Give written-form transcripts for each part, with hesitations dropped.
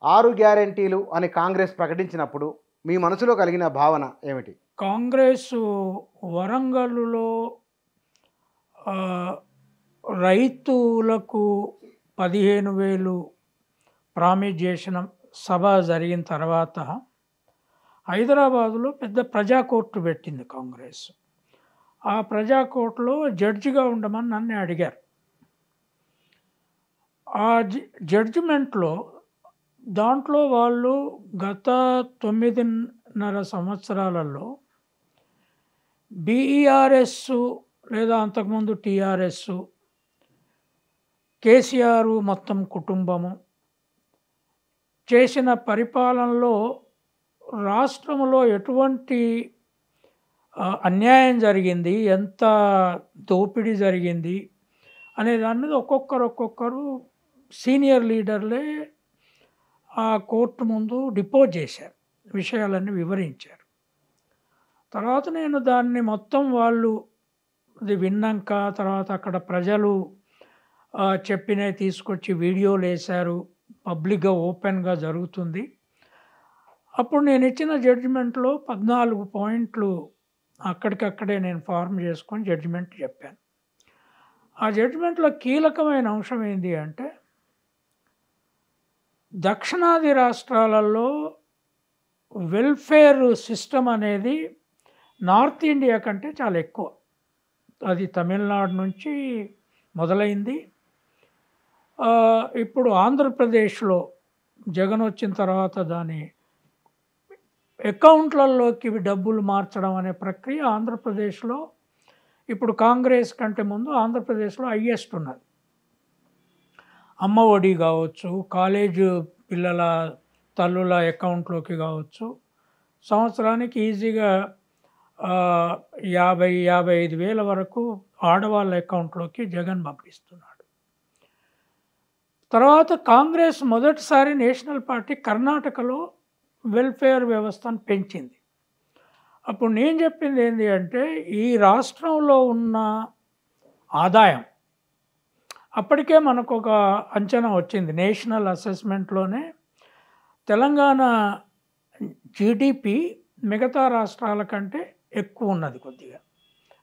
6 గ్యారెంటీలు అని కాంగ్రెస్ ప్రకటించినప్పుడు మీ మనసులో కలిగిన భావన ఏమిటి? కాంగ్రెస్ వరంగల్లో రైతులకు 15,000 ప్రామిస్ చేసిన సభ జరిగిన తర్వాత హైదరాబాదులో పెద్ద ప్రజా కోర్టు పెట్టింది కాంగ్రెస్. ఆ ప్రజా కోర్టులో జడ్జిగా ఉండమని నన్ను అడిగారు. ఆ జడ్జిమెంట్లో దాంట్లో వాళ్ళు గత 9.5 సంవత్సరాలలో బీఈఆర్ఎస్ లేదా అంతకుముందు టీఆర్ఎస్, కేసీఆర్ మొత్తం కుటుంబము చేసిన పరిపాలనలో రాష్ట్రంలో ఎటువంటి అన్యాయం జరిగింది, ఎంత దోపిడీ జరిగింది అనే దాని మీద ఒక్కొక్కరు సీనియర్ లీడర్లే ఆ కోర్టు ముందు డిపోజ్ చేశారు, విషయాలన్నీ వివరించారు. తర్వాత నేను దాన్ని మొత్తం వాళ్ళు అది విన్నాక తర్వాత అక్కడ ప్రజలు చెప్పినవి తీసుకొచ్చి వీడియోలు వేశారు, పబ్లిక్గా ఓపెన్గా జరుగుతుంది. అప్పుడు నేను ఇచ్చిన జడ్జిమెంట్లో 14 పాయింట్లు అక్కడికక్కడే నేను ఫార్మ్ చేసుకొని జడ్జిమెంట్ చెప్పాను. ఆ జడ్జిమెంట్లో కీలకమైన అంశం ఏంటి అంటే, దక్షిణాది రాష్ట్రాలలో వెల్ఫేర్ సిస్టమ్ అనేది నార్త్ ఇండియా కంటే చాలా ఎక్కువ. అది తమిళనాడు నుంచి మొదలైంది. ఇప్పుడు ఆంధ్రప్రదేశ్లో జగన్ వచ్చిన తర్వాత దాని అకౌంట్లలోకి డబ్బులు మార్చడం అనే ప్రక్రియ ఆంధ్రప్రదేశ్లో ఇప్పుడు కాంగ్రెస్ కంటే ముందు ఆంధ్రప్రదేశ్లో హైయెస్ట్ ఉన్నది. అమ్మ ఒడి కావచ్చు, కాలేజ్ పిల్లల తల్లుల అకౌంట్లోకి కావచ్చు, సంవత్సరానికి ఈజీగా 50-55 వేల వరకు ఆడవాళ్ళ అకౌంట్లోకి జగన్ పంపిస్తున్నాడు. తర్వాత కాంగ్రెస్ మొదటిసారి నేషనల్ పార్టీ కర్ణాటకలో వెల్ఫేర్ వ్యవస్థను పెంచింది. అప్పుడు నేను చెప్పింది ఏంటి అంటే, ఈ రాష్ట్రంలో ఉన్న ఆదాయం అప్పటికే మనకు ఒక అంచనా వచ్చింది. నేషనల్ అసెస్మెంట్లోనే తెలంగాణ జీడిపి మిగతా రాష్ట్రాల కంటే ఎక్కువ ఉన్నది కొద్దిగా.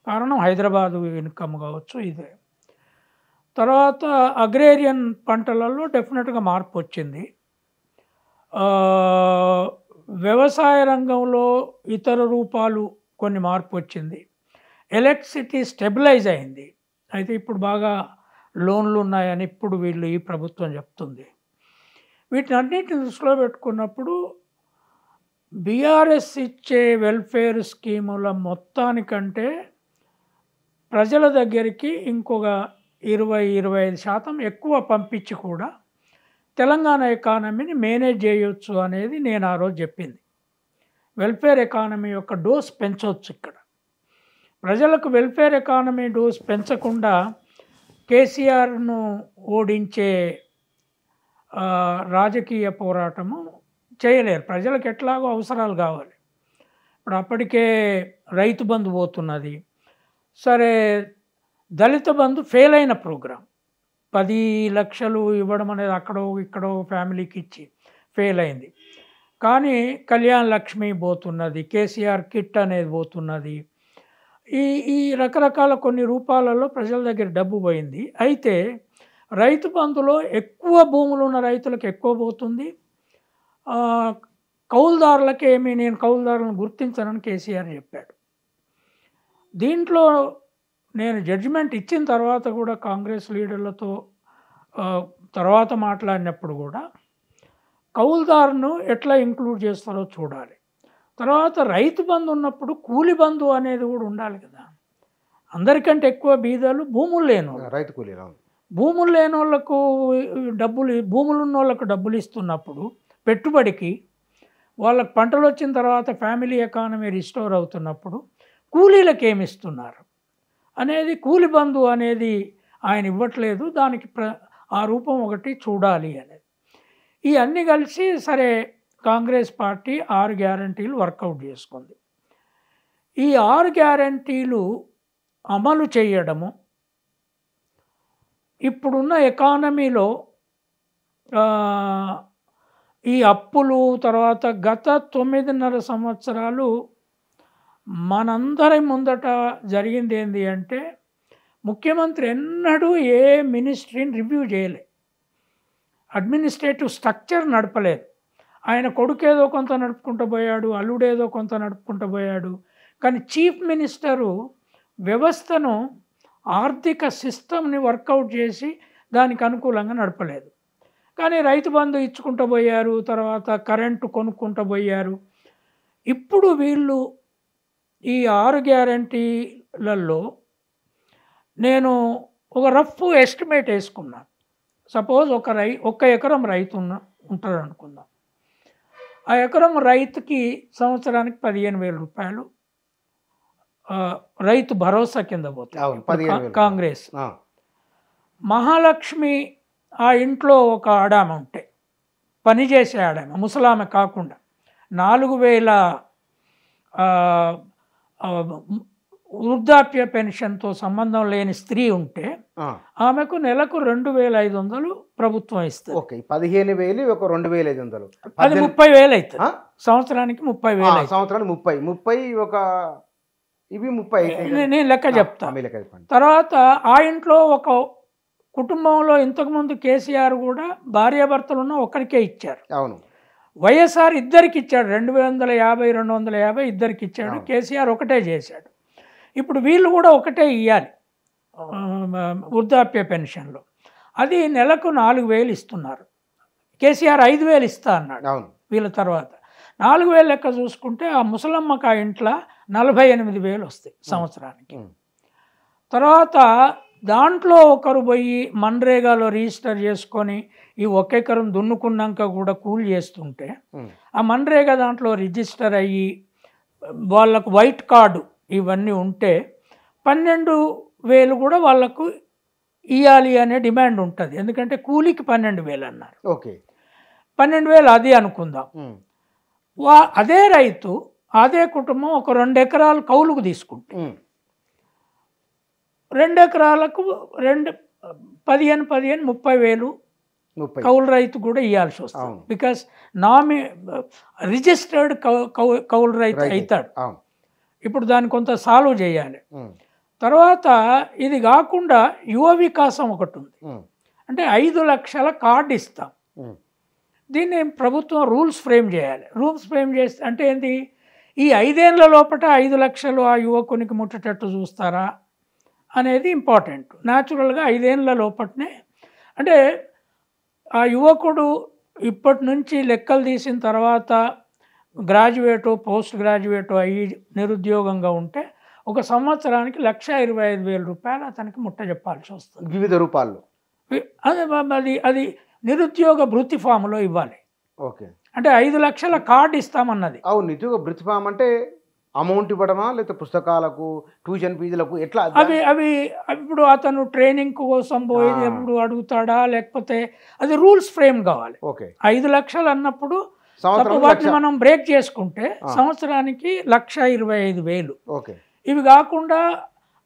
కారణం హైదరాబాదు ఇన్కమ్ కావచ్చు ఇదే. తర్వాత అగ్రేరియన్ పంటలలో డెఫినెట్గా మార్పు వచ్చింది. వ్యవసాయ రంగంలో ఇతర రూపాలు కొన్ని మార్పు వచ్చింది. ఎలక్ట్రిసిటీ స్టెబిలైజ్ అయింది. అయితే ఇప్పుడు బాగా లోన్లు ఉన్నాయని ఇప్పుడు ఈ ప్రభుత్వం చెప్తుంది. వీటినన్నిటిని దృష్టిలో పెట్టుకున్నప్పుడు బీఆర్ఎస్ ఇచ్చే వెల్ఫేర్ స్కీముల మొత్తానికంటే ప్రజల దగ్గరికి ఇంకొక 20-25% ఎక్కువ పంపించి కూడా తెలంగాణ ఎకానమీని మేనేజ్ చేయొచ్చు అనేది నేను ఆ రోజు చెప్పింది. వెల్ఫేర్ ఎకానమీ యొక్క డోస్ పెంచవచ్చు. ఇక్కడ ప్రజలకు వెల్ఫేర్ ఎకానమీ డోస్ పెంచకుండా కేసీఆర్ను ఓడించే రాజకీయ పోరాటము చేయలేరు. ప్రజలకు ఎట్లాగో అవసరాలు కావాలి. ఇప్పుడు అప్పటికే రైతు బంధు పోతున్నది. సరే, దళిత బంధు ఫెయిల్ అయిన ప్రోగ్రాం, 10 లక్షలు ఇవ్వడం అనేది అక్కడో ఇక్కడో ఫ్యామిలీకి ఇచ్చి ఫెయిల్ అయింది. కానీ కళ్యాణ్ లక్ష్మి పోతున్నది, కేసీఆర్ కిట్ అనేది పోతున్నది. ఈ రకరకాల కొన్ని రూపాలలో ప్రజల దగ్గర డబ్బు పోయింది. అయితే రైతు బంధులో ఎక్కువ భూములు ఉన్న రైతులకు ఎక్కువ పోతుంది. కౌలుదారులకి నేను కౌలుదారులను గుర్తించనని కేసీఆర్ చెప్పాడు. దీంట్లో నేను జడ్జిమెంట్ ఇచ్చిన తర్వాత కూడా కాంగ్రెస్ లీడర్లతో తర్వాత మాట్లాడినప్పుడు కూడా కౌలుదారును ఎట్లా ఇంక్లూడ్ చేస్తారో చూడాలి. తర్వాత రైతు బంధు ఉన్నప్పుడు కూలి బంధు అనేది కూడా ఉండాలి కదా. అందరికంటే ఎక్కువ బీదలు భూములు లేని వాళ్ళు, రైతు కూలీలు. భూములు లేని వాళ్ళకు భూములు ఉన్న వాళ్ళకు డబ్బులు ఇస్తున్నప్పుడు పెట్టుబడికి, వాళ్ళకి పంటలు వచ్చిన తర్వాత ఫ్యామిలీ ఎకానమీ రిస్టోర్ అవుతున్నప్పుడు కూలీలకు ఏమి ఇస్తున్నారు అనేది, కూలి బంధు అనేది ఆయన ఇవ్వట్లేదు. దానికి ఆ రూపం ఒకటి చూడాలి అనేది. ఈ అన్నీ కలిసి సరే కాంగ్రెస్ పార్టీ 6 గ్యారంటీలు వర్కౌట్ చేసుకుంది. ఈ 6 గ్యారంటీలు అమలు చేయడము ఇప్పుడున్న ఎకానమీలో ఈ అప్పులు తర్వాత గత 9.5 సంవత్సరాలు మనందరి ముందట జరిగింది ఏంటి అంటే ముఖ్యమంత్రి ఎన్నడూ ఏ మినిస్ట్రీని రివ్యూ చేయలే, అడ్మినిస్ట్రేటివ్ స్ట్రక్చర్ నడపలేదు. ఆయన కొడుకేదో కొంత నడుపుకుంటూ పోయాడు, అల్లుడేదో కొంత నడుపుకుంటూ పోయాడు. కానీ చీఫ్ మినిస్టరు వ్యవస్థను, ఆర్థిక సిస్టమ్ని వర్కౌట్ చేసి దానికి అనుకూలంగా నడపలేదు. కానీ రైతు బంధు ఇచ్చుకుంటూ పోయారు, తర్వాత కరెంటు కొనుక్కుంటూ పోయారు. ఇప్పుడు వీళ్ళు ఈ 6 గ్యారంటీలలో నేను ఒక రఫ్ ఎస్టిమేట్ వేసుకున్నాను. సపోజ్ ఒక ఎకరం రైతు ఉంటారు అనుకుందాం. ఆ ఎకరం రైతుకి సంవత్సరానికి 15,000 రూపాయలు రైతు భరోసా కింద పోతాయి కాంగ్రెస్. మహాలక్ష్మి ఆ ఇంట్లో ఒక ఆడామె ఉంటే, పనిచేసే ఆడామె, ముసలామె కాకుండా 4,000 వృద్ధాప్య పెన్షన్తో సంబంధం లేని స్త్రీ ఉంటే ఆమెకు నెలకు 2,500 ప్రభుత్వం ఇస్తుంది. 15,000 ఒక 2,500, అది 30,000 అవుతుంది సంవత్సరానికి. 30,000 సంవత్సరానికి 30 ఒక ఇవి 30 నేను లెక్క చెప్తా. తర్వాత ఆ ఇంట్లో ఒక కుటుంబంలో ఇంతకుముందు కేసీఆర్ కూడా భార్యాభర్తలు ఉన్న ఒక్కరికే ఇచ్చారు. అవును. వైఎస్ఆర్ ఇద్దరికి ఇచ్చాడు, 250, 250 ఇద్దరికి ఇచ్చాడు. కేసీఆర్ ఒకటే చేశాడు. ఇప్పుడు వీళ్ళు కూడా ఒకటే ఇవ్వాలి వృద్ధాప్య పెన్షన్లు. అది నెలకు 4,000 ఇస్తున్నారు. కేసీఆర్ 5,000 ఇస్తా అన్నాడు. వీళ్ళ తర్వాత 4,000 లెక్క చూసుకుంటే ఆ ముసలమ్మకు ఆ ఇంట్లో 48,000 వస్తాయి సంవత్సరానికి. తర్వాత దాంట్లో ఒకరు పోయి మన్రేగాలో రిజిస్టర్ చేసుకొని ఈ 1 ఎకరం దున్నుకున్నాక కూడా కూలి చేస్తుంటే ఆ మన్రేగా దాంట్లో రిజిస్టర్ అయ్యి వాళ్ళకు వైట్ కార్డు ఇవన్నీ ఉంటే 12,000 కూడా వాళ్ళకు ఇవ్వాలి అనే డిమాండ్ ఉంటుంది. ఎందుకంటే కూలికి 12,000 అన్నారు. ఓకే, 12,000 అది అనుకుందాం. అదే రైతు, అదే కుటుంబం ఒక 2 ఎకరాలు కౌలుకు తీసుకుంటే 2 ఎకరాలకు 15,000 30,000 కౌలు రైతు కూడా ఇవ్వాల్సి వస్తుంది. బికాస్ రిజిస్టర్డ్ కౌలు రైతు అవుతాడు. ఇప్పుడు దాన్ని కొంత సాల్వ్ చేయాలి. తర్వాత ఇది కాకుండా యువ వికాసం ఒకటి ఉంది. అంటే 5 లక్షల కార్డు ఇస్తాం. దీన్ని ప్రభుత్వం రూల్స్ ఫ్రేమ్ చేయాలి. రూల్స్ ఫ్రేమ్ చేస్తే అంటే ఏంటి, ఈ 5 ఏళ్ల లోపల 5 లక్షలు ఆ యువకునికి ముట్టేటట్టు చూస్తారా అనేది ఇంపార్టెంట్. న్యాచురల్గా 5 ఏళ్ల లోపలనే, అంటే ఆ యువకుడు ఇప్పటి నుంచి లెక్కలు తీసిన తర్వాత గ్రాడ్యుయేటో పోస్ట్ గ్రాడ్యుయేటో అయ్యి నిరుద్యోగంగా ఉంటే ఒక సంవత్సరానికి 1,25,000 రూపాయలు అతనికి ముట్ట చెప్పాల్సి వస్తుంది వివిధ రూపాల్లో. అది నిరుద్యోగ భృతి ఫామ్లో ఇవ్వాలి. ఓకే, అంటే 5 లక్షల కార్డు ఇస్తామన్నది. అవును, నిరుద్యోగ భృతి ఫామ్ అంటే అమౌంట్ ఇవ్వడమా, లేకపోతే పుస్తకాలకు ట్యూషన్ ఫీజులకు ఎట్లా? అవి ఇప్పుడు అతను ట్రైనింగ్ కోసం పోయేది ఎప్పుడు అడుగుతాడా, లేకపోతే అది రూల్స్ ఫ్రేమ్ కావాలి. ఓకే, 5 లక్షలు అన్నప్పుడు వాటిని మనం బ్రేక్ చేసుకుంటే సంవత్సరానికి 1,25,000. ఓకే, ఇవి కాకుండా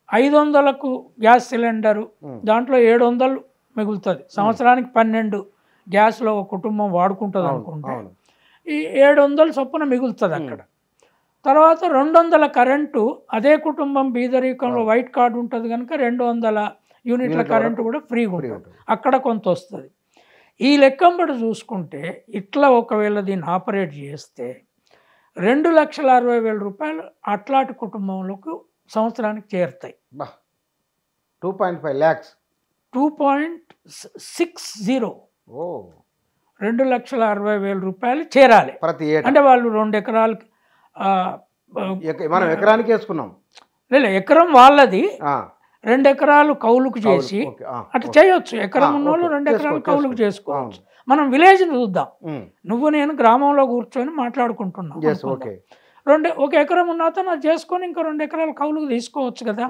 500కు గ్యాస్ సిలిండరు, దాంట్లో 700 మిగులుతుంది. సంవత్సరానికి 12 గ్యాస్లో ఒక కుటుంబం వాడుకుంటుంది అనుకుంటే ఈ 700 చొప్పున మిగులుతుంది అక్కడ. తర్వాత 200 కరెంటు, అదే కుటుంబం బీదరికంలో వైట్ కార్డు ఉంటుంది కనుక 200 యూనిట్ల కరెంటు కూడా ఫ్రీగా ఉంటుంది, అక్కడ కొంత వస్తుంది. ఈ లెక్కంబడి చూసుకుంటే ఇట్లా ఒకవేళ దీన్ని ఆపరేట్ చేస్తే 2,60,000 రూపాయలు అట్లాంటి కుటుంబంలోకి సంవత్సరానికి చేరుతాయి. 2.5 lakhs 2.60 2,60,000 రూపాయలు చేరాలి ప్రతి ఏటా. అంటే వాళ్ళు 2 ఎకరాలకి మనం ఎకరానికి వేసుకున్నాం, లేదు ఎకరం వాళ్ళది, 2 ఎకరాలు కౌలుకు చేసి అట్లా చేయొచ్చు. ఎకరం ఉన్నోళ్ళు 2 ఎకరాలు కౌలుకు చేసుకోవచ్చు. మనం విలేజ్ చూద్దాం, నువ్వు నేను గ్రామంలో కూర్చొని మాట్లాడుకుంటున్నాం. 1 ఎకరం ఉన్న అతను అది చేసుకొని ఇంకో 2 ఎకరాలు కౌలుకు తీసుకోవచ్చు కదా.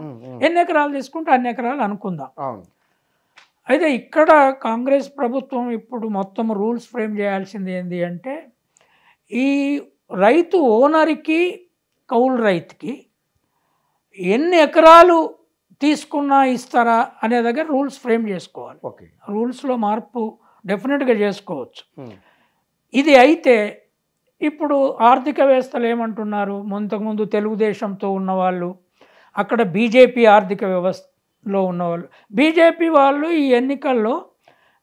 ఎన్ని ఎకరాలు తీసుకుంటే అన్ని ఎకరాలు అనుకుందాం. అయితే ఇక్కడ కాంగ్రెస్ ప్రభుత్వం ఇప్పుడు మొత్తం రూల్స్ ఫ్రేమ్ చేయాల్సింది ఏంటి అంటే, ఈ రైతు ఓనర్కి కౌలు రైతుకి ఎన్ని ఎకరాలు తీసుకున్నా ఇస్తారా అనే దగ్గర రూల్స్ ఫ్రేమ్ చేసుకోవాలి. రూల్స్లో మార్పు డెఫినెట్గా చేసుకోవచ్చు. ఇది అయితే ఇప్పుడు ఆర్థిక వ్యవస్థలు ఏమంటున్నారు, ఇంతకుముందు తెలుగుదేశంతో ఉన్నవాళ్ళు, అక్కడ బీజేపీ ఆర్థిక వ్యవస్థలో ఉన్నవాళ్ళు, బీజేపీ వాళ్ళు ఈ ఎన్నికల్లో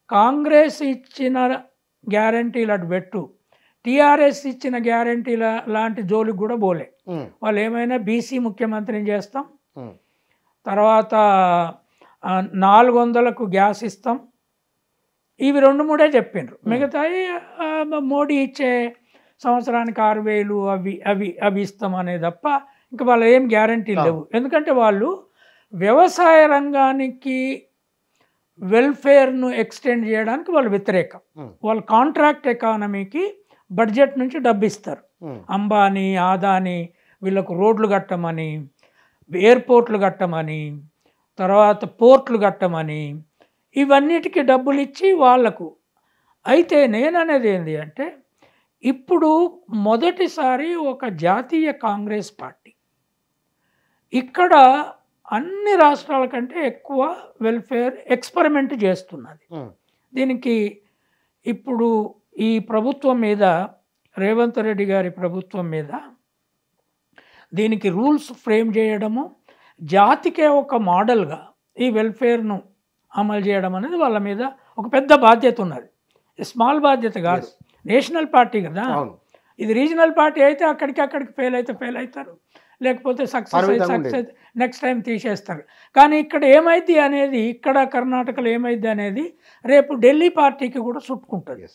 కాంగ్రెస్ ఇచ్చిన గ్యారంటీలు అటు పెట్టు, టీఆర్ఎస్ ఇచ్చిన గ్యారంటీల లాంటి జోలికి కూడా పోలే. వాళ్ళు ఏమైనా బీసీ ముఖ్యమంత్రిని చేస్తాం, తర్వాత 400కు గ్యాస్ ఇస్తాం, ఇవి 2-3 చెప్పిండ్రు. మిగతాయి మోడీ ఇచ్చే సంవత్సరానికి 6,000 అవి ఇస్తాం అనే తప్ప ఇంకా వాళ్ళు ఏం గ్యారంటీలు లేవు. ఎందుకంటే వాళ్ళు వ్యవసాయ రంగానికి వెల్ఫేర్ను ఎక్స్టెండ్ చేయడానికి వాళ్ళు వ్యతిరేకం. వాళ్ళు కాంట్రాక్ట్ ఎకానమీకి బడ్జెట్ నుంచి డబ్బు ఇస్తారు. అంబానీ, ఆదాని వీళ్ళకు రోడ్లు కట్టమని, ఎయిర్పోర్ట్లు కట్టమని, తర్వాత పోర్ట్లు కట్టమని, ఇవన్నిటికీ డబ్బులు ఇచ్చి వాళ్లకు. అయితే నేననేది ఏంటి అంటే, ఇప్పుడు మొదటిసారి ఒక జాతీయ కాంగ్రెస్ పార్టీ ఇక్కడ అన్ని రాష్ట్రాల కంటే ఎక్కువ వెల్ఫేర్ ఎక్స్పెరిమెంట్ చేస్తున్నది. దీనికి ఇప్పుడు ఈ ప్రభుత్వం మీద, రేవంత్ రెడ్డి గారి ప్రభుత్వం మీద దీనికి రూల్స్ ఫ్రేమ్ చేయడము, జాతికే ఒక మోడల్గా ఈ వెల్ఫేర్ను అమలు చేయడం అనేది వాళ్ళ మీద ఒక పెద్ద బాధ్యత ఉన్నది. స్మాల్ బాధ్యత కాదు. నేషనల్ పార్టీ కదా, ఇది రీజనల్ పార్టీ అయితే అక్కడికి ఫెయిల్ అవుతారు, లేకపోతే సక్సెస్ నెక్స్ట్ టైం తీసేస్తారు. కానీ ఇక్కడ ఏమైంది అనేది, ఇక్కడ కర్ణాటకలో ఏమైంది అనేది రేపు ఢిల్లీ పార్టీకి కూడా చుట్టుకుంటుంది.